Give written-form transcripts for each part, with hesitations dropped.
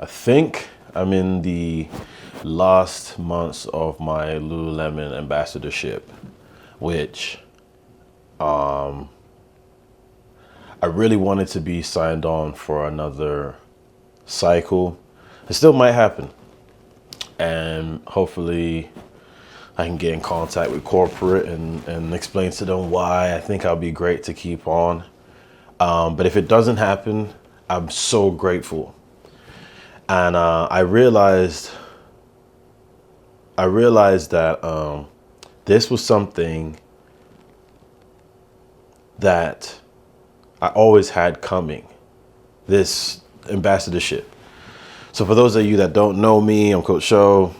I think I'm in the last months of my Lululemon ambassadorship, which I really wanted to be signed on for another cycle. It still might happen. And hopefully I can get in contact with corporate and explain to them why I think I'll be great to keep on. But if it doesn't happen, I'm so grateful. And I realized that this was something that I always had coming, this ambassadorship. So for those of you that don't know me, I'm Coach Show,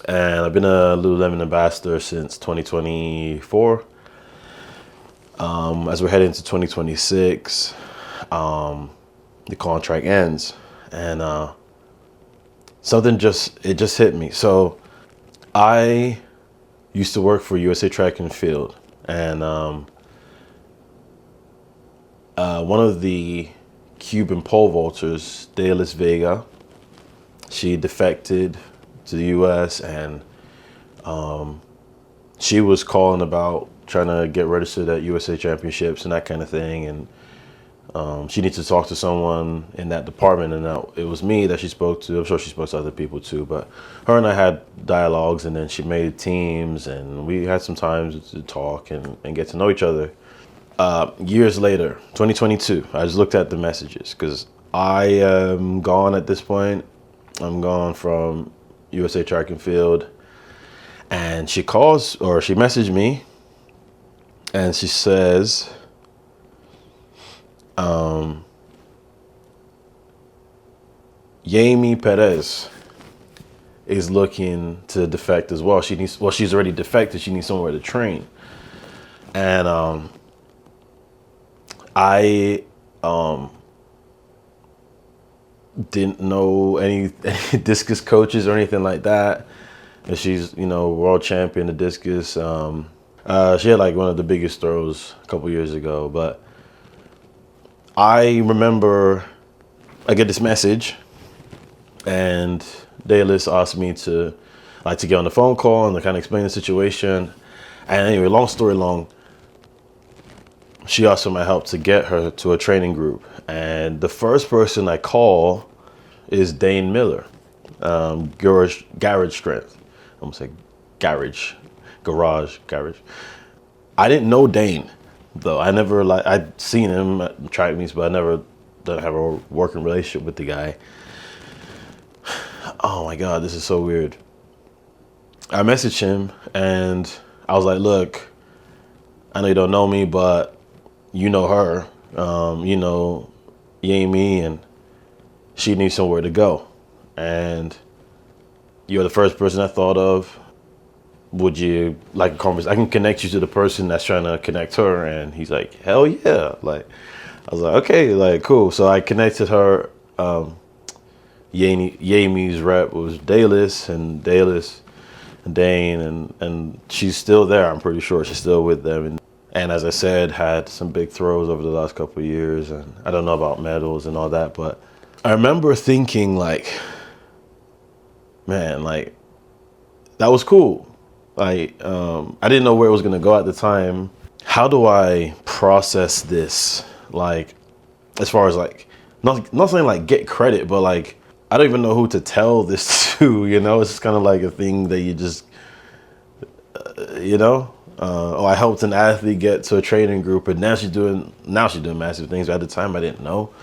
and I've been a Lululemon ambassador since 2024. As we're heading into 2026, the contract ends, and something just hit me. So I used to work for USA Track and Field, and one of the Cuban pole vaulters, Delis Vega, she defected to the U.S. and she was calling about trying to get registered at USA Championships and that kind of thing. And she needs to talk to someone in that department. And it was me that she spoke to. I'm sure she spoke to other people too. But her and I had dialogues, and then she made teams, and we had some time to talk and get to know each other. Years later, 2022, I just looked at the messages because I am gone at this point. I'm gone from USA Track and Field. And she messaged me, and she says, Yami Perez is looking to defect as well. She's already defected. She needs somewhere to train. And I didn't know any discus coaches or anything like that. And she's, world champion of discus. She had like one of the biggest throws a couple years ago. But I remember I get this message, and Dalis asked me to get on the phone call and to kind of explain the situation. And anyway, long story long, she asked for my help to get her to a training group. And the first person I call is Dane Miller, Garage Strength. I'm gonna say garage. I didn't know Dane, though. I'd seen him at track meets, but I never didn't have a working relationship with the guy. Oh my God, this is so weird. I messaged him and I was like, look, I know you don't know me, but you know her, Yami, and she needs somewhere to go. And you're the first person I thought of. Would you like a conversation? I can connect you to the person that's trying to connect her. And he's like, hell yeah. I was like, okay, cool. So I connected her. Yami's rep was Dalis and Dane, and she's still there. I'm pretty sure she's still with them. And as I said, had some big throws over the last couple of years. And I don't know about medals and all that, but I remember thinking man, that was cool. I didn't know where it was going to go at the time. How do I process this? As far as not saying get credit, but I don't even know who to tell this to, it's just kind of like a thing that you just, I helped an athlete get to a training group, and now she's doing massive things. But at the time, I didn't know.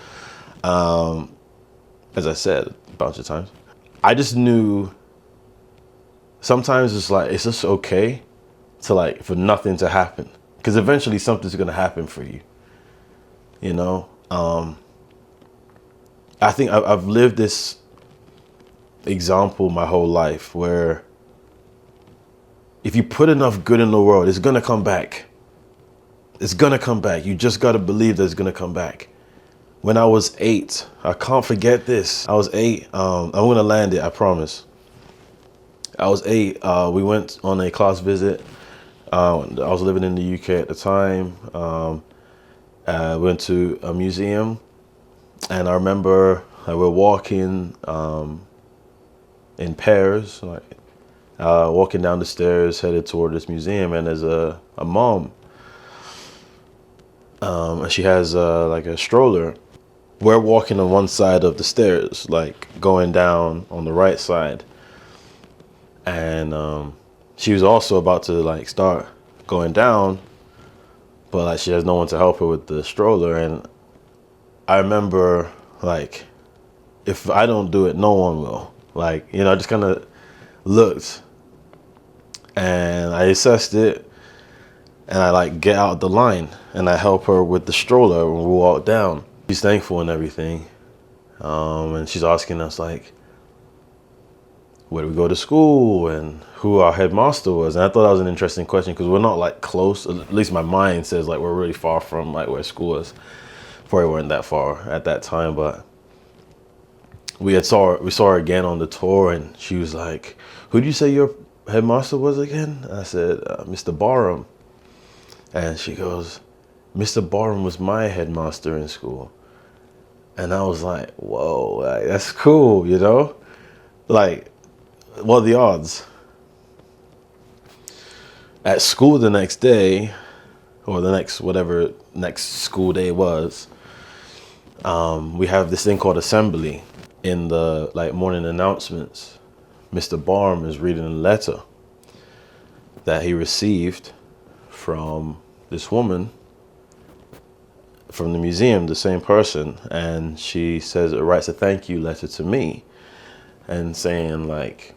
As I said a bunch of times, I just knew sometimes it's just okay to for nothing to happen, because eventually something's going to happen for you. I think I've lived this example my whole life where if you put enough good in the world, it's going to come back. It's going to come back. You just got to believe that it's going to come back. When I was 8, I can't forget this. I was 8. I'm going to land it, I promise. I was 8. We went on a class visit. I was living in the UK at the time. Went to a museum, and I remember Like we're walking in pairs, like walking down the stairs, headed toward this museum, and there's a mom. And she has like a stroller. We're walking on one side of the stairs, like going down on the right side. And she was also about to like start going down, but like she has no one to help her with the stroller. And I remember, like, if I don't do it, no one will. Like, I just kind of looked and I assessed it, and I like get out the line and I help her with the stroller and we walk down. She's thankful and everything. And she's asking us like, where do we go to school and who our headmaster was. And I thought that was an interesting question because we're not like close. At least my mind says like we're really far from like where school is. Probably weren't that far at that time, but we saw her again on the tour, and she was like, who did you say your headmaster was again? And I said, Mr. Barham. And she goes, Mr. Barham was my headmaster in school. And I was like, whoa, like, that's cool, Like, what are the odds? At school the next day, or the next, whatever next school day was, we have this thing called assembly. In the like morning announcements, Mr. Barham is reading a letter that he received from this woman from the museum, the same person, and she says it writes a thank you letter to me and saying like,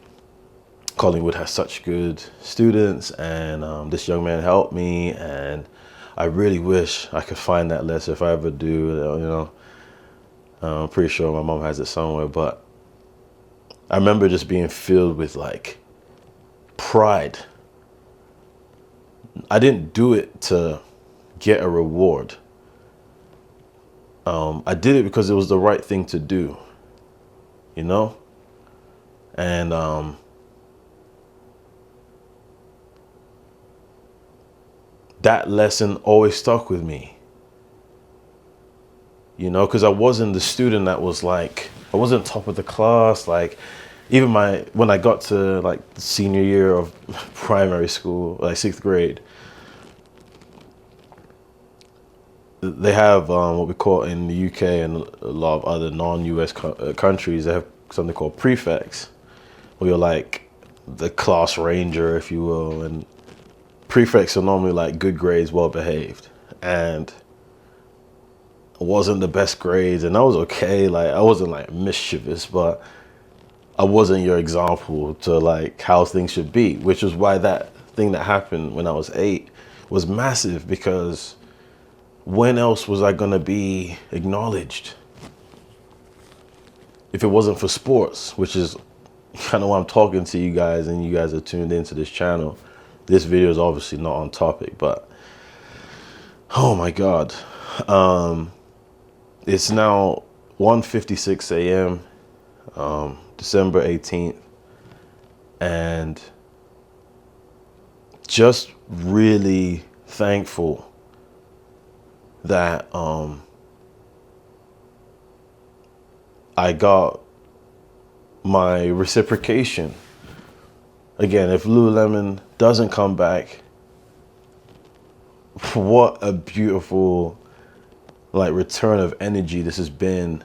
Collingwood has such good students, and this young man helped me, and I really wish I could find that letter if I ever do. I'm pretty sure my mom has it somewhere, but I remember just being filled with like pride. I didn't do it to get a reward. I did it because it was the right thing to do, and that lesson always stuck with me. Because I wasn't the student that was like, I wasn't top of the class. Like, even when I got to like the senior year of primary school, like 6th grade, they have what we call in the UK and a lot of other non-US countries, they have something called prefects, where you're like the class ranger, if you will. And prefects are normally like good grades, well behaved, and wasn't the best grades, and I was okay. Like, I wasn't like mischievous, but I wasn't your example to like how things should be, which is why that thing that happened when I was 8 was massive, because when else was I gonna be acknowledged if it wasn't for sports, which is kind of why I'm talking to you guys, and you guys are tuned into this channel. This video is obviously not on topic, but oh my God. It's now 1:56 a.m., December 18th, and just really thankful that I got my reciprocation. Again, if Lululemon doesn't come back, what a beautiful like return of energy this has been.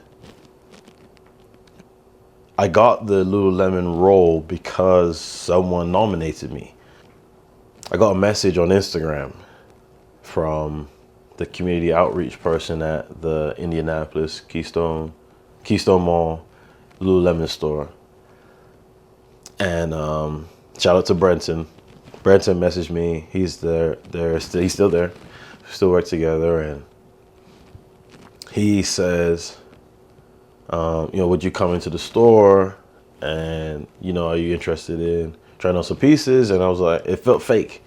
I got the Lululemon role because someone nominated me. I got a message on Instagram from the community outreach person at the Indianapolis Keystone Mall Lululemon store. And shout out to Brenton. Brenton messaged me. He's he's still there. We still work together, and he says, would you come into the store, and are you interested in trying on some pieces? And I was like, it felt fake,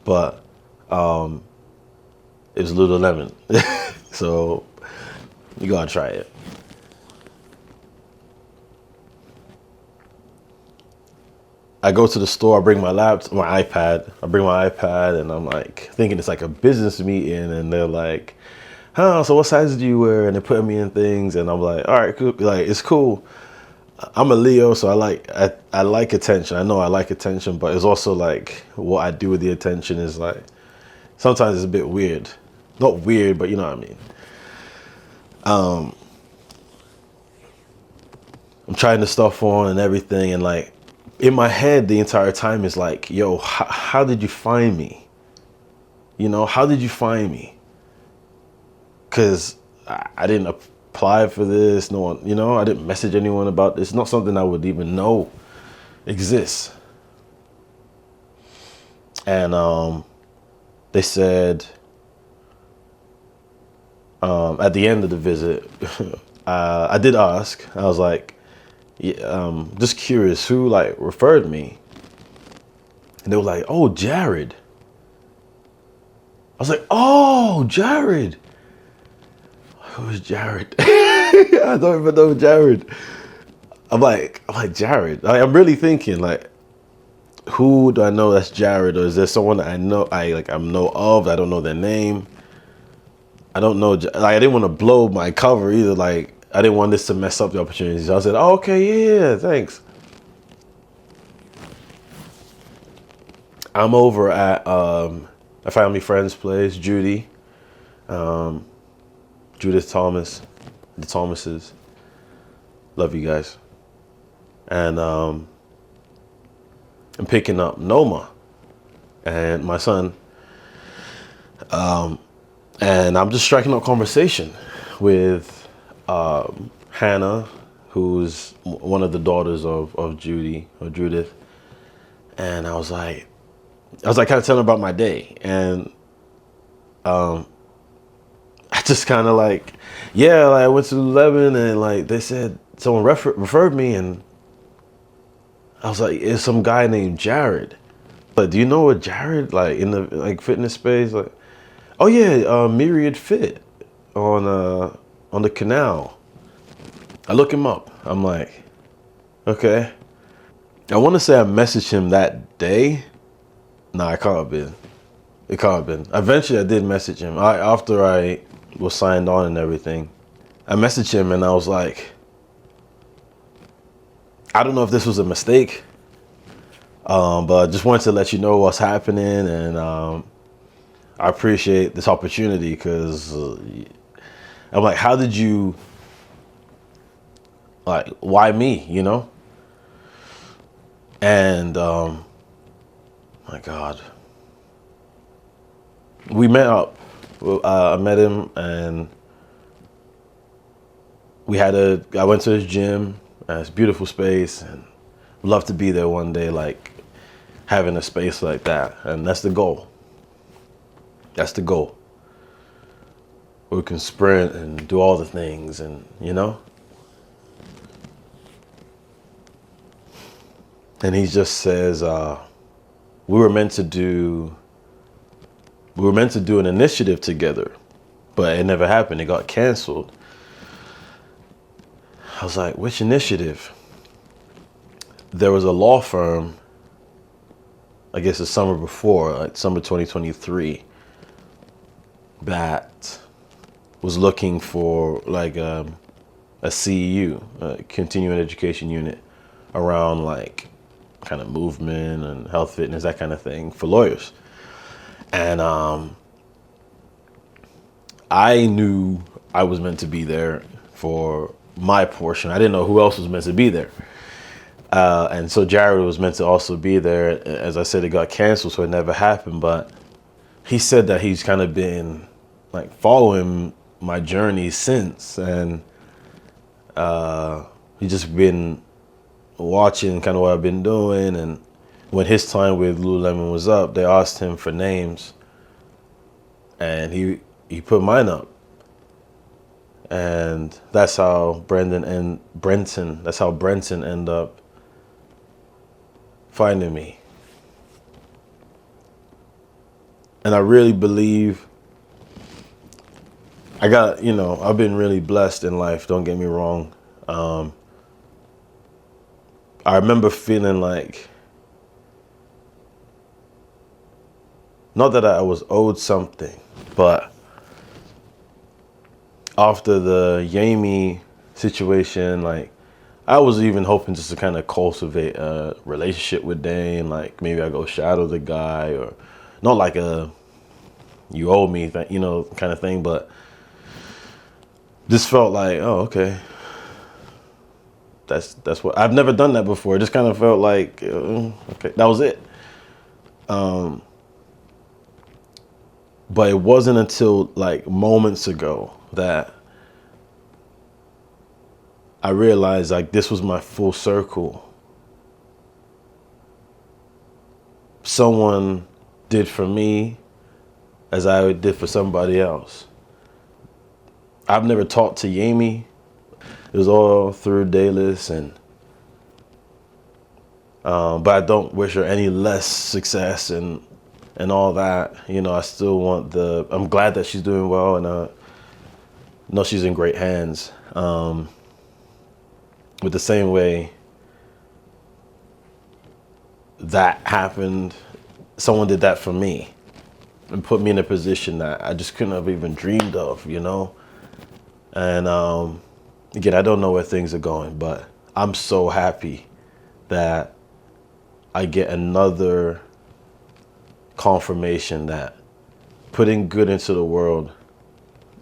but it was Lululemon. So you gotta try it. I go to the store, I bring my iPad, and I'm like thinking it's like a business meeting, and they're like, huh, so what sizes do you wear? And they put me in things, and I'm like, all right, cool. Like, it's cool. I'm a Leo, so I like attention. I know I like attention, but it's also like what I do with the attention is like sometimes it's a bit weird. Not weird, but you know what I mean. I'm trying the stuff on and everything, and like in my head the entire time is like, yo, how did you find me? You know, how did you find me? Because I didn't apply for this. No one, you know, I didn't message anyone about this. It's not something I would even know exists. And they said at the end of the visit, I did ask. I was like, yeah, just curious, who like referred me? And they were like, oh, Jared. I was like, oh, Jared. Who's Jared? I don't even know Jared. I'm like Jared. Like, I'm really thinking like, who do I know that's Jared, or is there someone that I know I'm know of? I don't know their name. I don't know. Like, I didn't want to blow my cover either. Like, I didn't want this to mess up the opportunity. So I said, oh, okay, yeah, thanks. I'm over at a family friend's place, Judy, Judith Thomas, the Thomases. Love you guys. And I'm picking up Noma and my son. And I'm just striking up conversation with Hannah, who's one of the daughters of Judy or Judith. And I was like kind of telling her about my day. And I just kind of like, yeah, like I went to lululemon and like they said someone referred me, and I was like, it's some guy named Jared. But do you know what Jared, like in the like fitness space? Like, oh yeah, Myriad Fit on the canal. I look him up. I'm like, okay. I want to say I messaged him that day. Nah, it can't have been. It can't have been. Eventually, I did message him. After I was signed on and everything, I messaged him and I was like, I don't know if this was a mistake, but I just wanted to let you know what's happening, and I appreciate this opportunity because I'm like, how did you, like, why me, you know? And my God, we met up. I met him and I went to his gym. It's a beautiful space, and would love to be there one day, like having a space like that. And that's the goal. That's the goal. We can sprint and do all the things, and you know. And he just says, we were meant to do an initiative together, but it never happened. It got canceled. I was like, which initiative? There was a law firm, I guess the summer before, like summer 2023, that was looking for like a CEU, a continuing education unit, around like kind of movement and health, fitness, that kind of thing for lawyers. And I knew I was meant to be there for my portion. I didn't know who else was meant to be there. And so Jared was meant to also be there. As I said, it got canceled, so it never happened. But he said that he's kind of been like following my journey since. And he's just been watching kind of what I've been doing. And when his time with Lululemon was up, they asked him for names. And he put mine up. And that's how Brenton ended up finding me. And I really believe I've been really blessed in life, don't get me wrong. I remember feeling like, not that I was owed something, but after the Yami situation, like I was even hoping just to kind of cultivate a relationship with Dane. Like maybe I go shadow the guy, or not like a you owe me, kind of thing. But this felt like, oh, okay, that's what I've never done that before. It just kind of felt like, okay, that was it. But it wasn't until like moments ago that I realized like this was my full circle. Someone did for me as I did for somebody else. I've never talked to Yami. It was all through Dayless, but I don't wish her any less success and all that. I still want I'm glad that she's doing well, and I know she's in great hands. But the same way that happened, someone did that for me and put me in a position that I just couldn't have even dreamed of, And again, I don't know where things are going, but I'm so happy that I get another confirmation that putting good into the world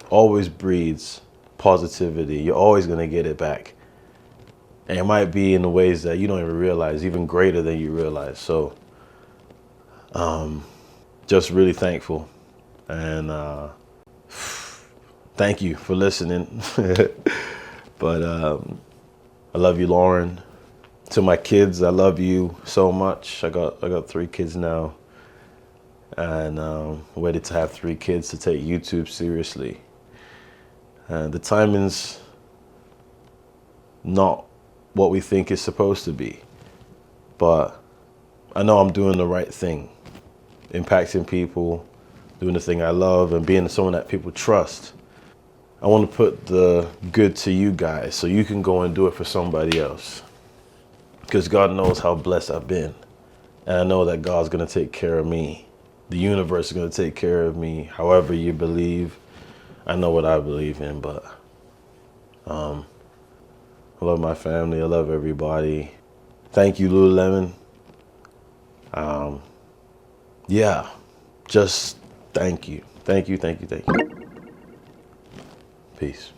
always breeds positivity. You're always going to get it back. And it might be in the ways that you don't even realize, even greater than you realize. So just really thankful. And thank you for listening. But I love you, Lauren. To my kids, I love you so much. I got 3 kids now. And I'm ready to have 3 kids to take YouTube seriously. And the timing's not what we think it's supposed to be. But I know I'm doing the right thing. Impacting people, doing the thing I love, and being someone that people trust. I want to put the good to you guys so you can go and do it for somebody else. Because God knows how blessed I've been. And I know that God's going to take care of me. The universe is going to take care of me. However you believe. I know what I believe in, but I love my family. I love everybody. Thank you, Lululemon. Yeah, just thank you. Thank you, thank you, thank you. Peace.